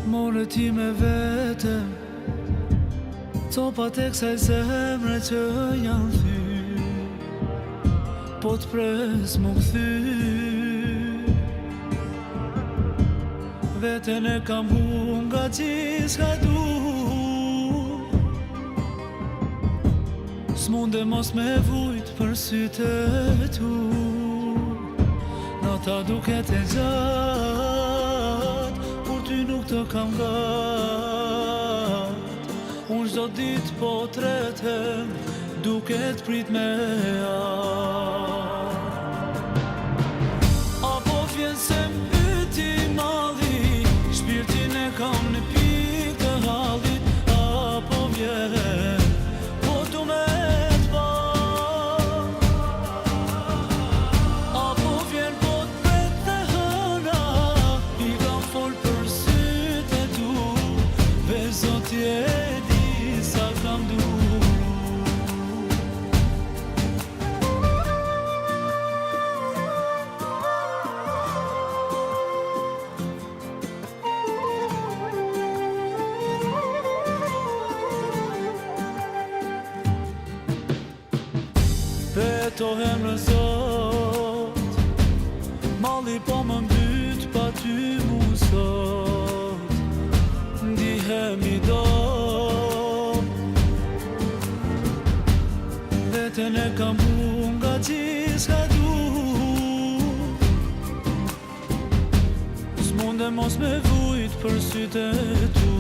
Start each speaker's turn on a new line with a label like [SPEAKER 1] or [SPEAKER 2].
[SPEAKER 1] More ti me vete copat e kësaj zemre që janë thy, po t'pres mu këthy. Veten e kam hu nga gjithka du, s'munde mos me vujt për sytë e tu. Nata duket e gjatë, kur ty nuk të kam gat. Unë çdo ditë po tretem, duket prit me apo vjen se m'pyti malli, shpirtin e kam në pikë të hallit. Apo vjen, po du me t'pa, apo vjen po t'pret të hëna, i kam fol për sytë e tu, veç Zoti e di sa kam duru. Betohem në Zot, malli po më mbyt pa ty mu sot. Ndihem i do, veten e kam hu nga gjithka du, s'munde mos me vujt për sytë e tu.